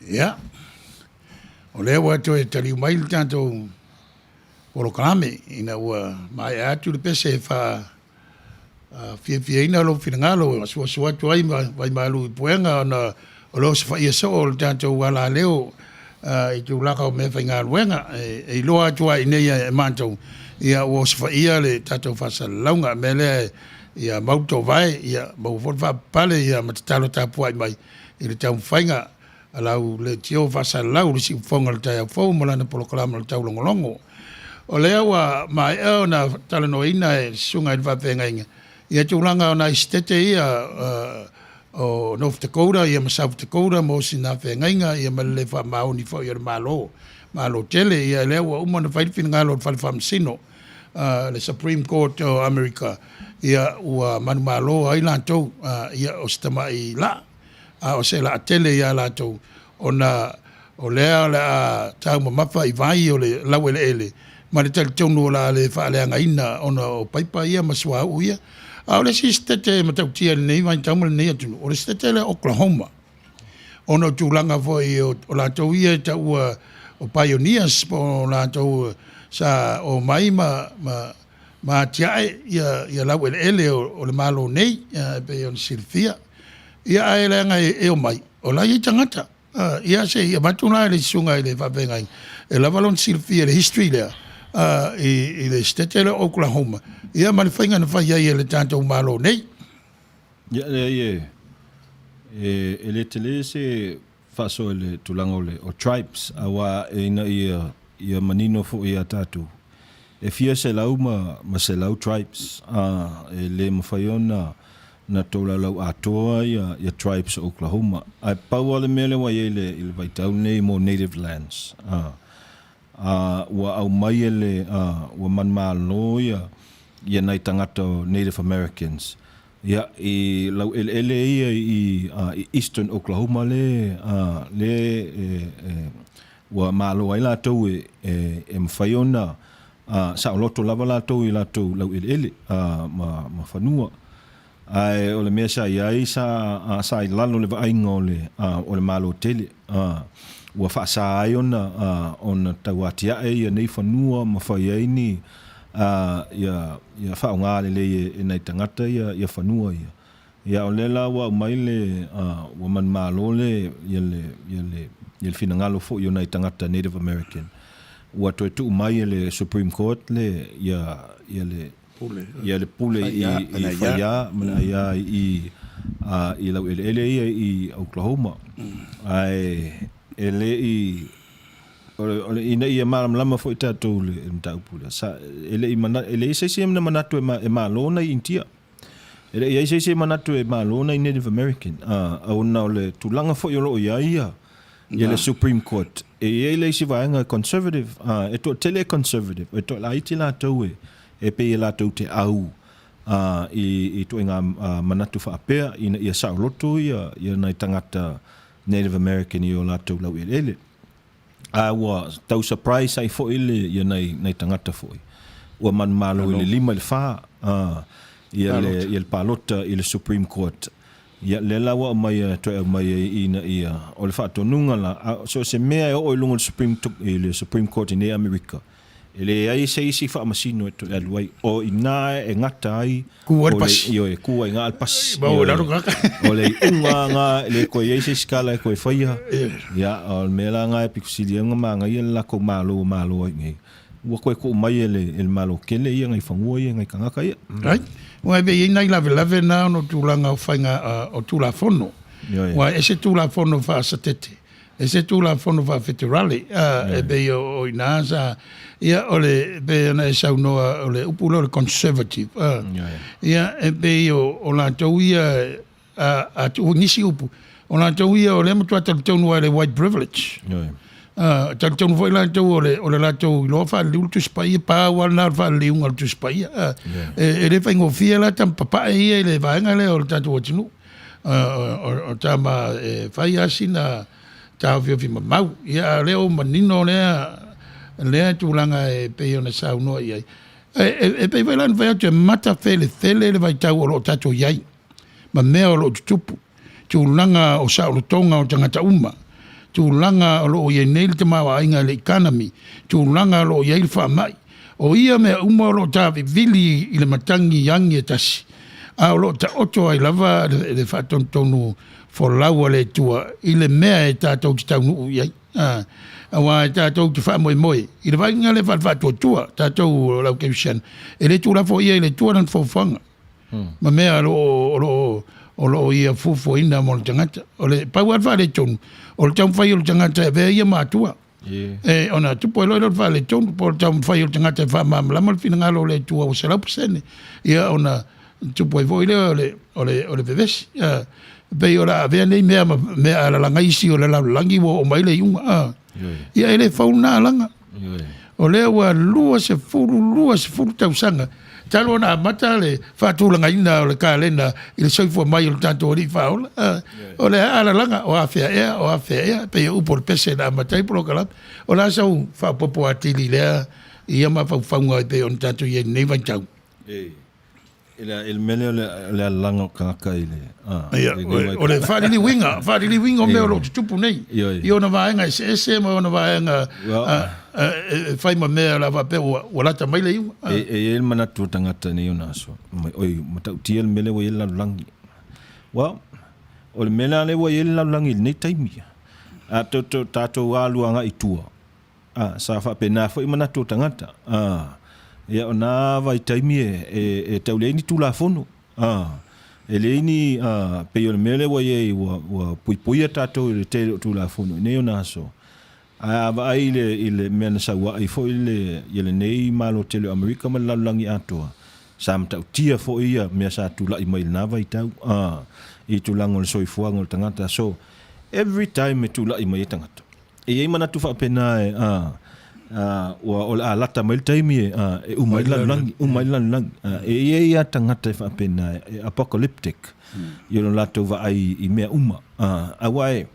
Ya. O lea wa to e tali mai tanto o klame ina wa mai atu le pese fa fie ina lo finangalo so ai vai malu puenga na o lo fa ia so o tanto wala leo e tu la ka me fa ngaluenga e lo atu ai nei e manto ia o fa ia le tato fa salonga mele ia mauto vai ia mo fa pale ia matalo tapu ai mai ile tau fainga alau le tio fasa lau le si fonga le tai fo mo lana programa le tau longolongo o le wa mai na tala no ina e sunga i vapenga inga ia tulanga na stete ia o North Dakota ia ma South Dakota mo sina venga inga ia ma le fa mauni fo ia malo tele ia le wa uma na fai finga lo fa sino le Supreme Court of America ia wa man malo ai to ia o stama i la o se la tele ia la to ona o lea la tau mapa i vai o le lawe le ele ma le tal tonu la le fa le anga ina ona o paipa ia maswa uia a le sistete ma tau tia nei vai tau le nei atu o le sistete le Oklahoma ona tulanga foi o la to ia tau o pioneers po la to sa o mai ma tia ia lawe le ele o le malo nei pe on Silvia ia ai le anga e o mai o la i tangata ia se ia matuna le sunga le vapenga e la valon Silvia le history le le state le Oklahoma ia ma le fainga na fai ia le tanto malo nei ia le tele se faso le tulango le o tribes awa ina ia manino fo ia tatu e fia se lauma ma se lau tribes le mafaiona na tola lau atoa ia tribes o Oklahoma. Ai pau ale mele wa ele il vai tau nei mo native lands. Wa au mai ele wa man malo ia nai tangata Native Americans. Ia i lau ele i Eastern Oklahoma le wa malo ai la tau e mfaiona sa loto lava la tau i la tau lau ele ma fanua. Ai o le mea sa iai sa i lalo le vainga o le malo tele ua whaasa ai ona tauatia ia nei whanua ma whai ai ni ia whaonga le e nei tangata ia whanua ia o lela wa mai le ua man malo le ia le finangalo fo ia nei tangata Native American ua toi tu mai le Supreme Court le ia le pule i whaia mana ia i lau ele i Oklahoma ai ele i ina ia malam lama fo i tātou le mtau pula sa ele i seisi na manatu e malona i intia ele i seisi manatu e malona i Native American au na le tulanga fo i lo ia le Supreme Court e le si vaenga conservative e to tele conservative e to la iti la tau e pe la tau te au i to inga manatu whaapea ia sauloto ia nai tangata Native American i o la tau lau ele wa tau surprise ai fo ile ia nai tangata fo ua man malo ile lima le wha ia le palota i le Supreme Court ia le lawa mai to mai ina ia o le whaatonunga la so se mea o ilunga le Supreme Court in America ele ai se isi whaamasino to aluai o ina e ngata ai Kua le pasi. Io e kua inga al pasi Mau la ngaka. o le unga nga le ko ye se skala ko faia ya o mela nga e pikusili nga manga ia la ko malo ngai wa ko mai el malo kele ia ngai fango ia ngai kanga ia Right. Wa be ina ila lave na no tulanga o fainga o tula fono. Wa ese tula fono fa satete. Ese tula fono fa federale e be o inasa ia ole be na sa no ole upulo le conservative. Ia e be o la toia a tu nisi upu. O la toia o le mo tu tonu le white privilege. Tau foi la tau ole la tau lo fa le tu spai pa wa na fa le un tu spai e le fa ngofia la tam papa e le va ngale o tatu o tinu o tama fa ya sina tau fi mau ya le o manino le tu langa e pe ona sa no ia e pe vai lan vai te mata fele le vai tau o tatu yai ma me o lo tupu tu langa o sa o tonga o tangata uma tūlanga o lo ye neil te mawa inga le economy, tūlanga lo ye ilfa mai. O ia me uma lo tawe vili i le matangi yangi e tasi. A lo ta oto ai lava le whaton tonu for laua le tua, i le mea e tātou te taunu iai. Awa e tātou te wha moe. I le vainga le whatua tua, tātou lau keushan. E le tūla fo ia i le tua nan fōwhanga. Ma mea o lo ia fufu ina mo le tangata. O le pau alfa le tonu. O le tau whai o le tangata e vea ia mātua. E ona tupo e loilo le tonu. Po le tau whai o le tangata e wha māmalama le fina ngalo le tua o saraupu sene. Ia ona tupo e voi le o le vevesi. Pei ora vea nei mea ala langa isi o le langi o mai le iunga. Ia ele fauna langa. O lea ua lua se furu tau sanga. Talo na mata le fatulanga ina o le kalena i le soifua mai o le tanto ori faola. O le ala langa o afea ea, pe upo le pese na matai pro kalap. O la sau whapopo atili lea i ama whaunga i pe o le tanto i e nei vantau. Il mele le langa kaka i le. O le whaarili winga o mea o lo tupu nei. I ona vaenga ese ma ona vaenga fai ma mea la vape o lata mai le iunga. Il manatu tangata nei ona so. Oi, matau tia il mele o il langi. Well, o le mele ale o il langi nei taimia. A tato aluanga i tua. Sa fa pena fo i manatu tangata. Ia ona vai taimi e tauleini tula fono. E leini pe yo mele wa ye wa puipuia tato le te tula fono. Ne ona so. Va ile mena sa wa i fo ile yele nei malo tele America ma langi atoa. Sam tau tia fo ia me sa tula i mai na vai tau. I tulango le soifua ngol tangata so every time me tula i mai tangata. E ia mana tu fa pena o la lata mai taimi umai lan e ia tangata fa pena apocalyptic yo no lato va ai I mea uma awai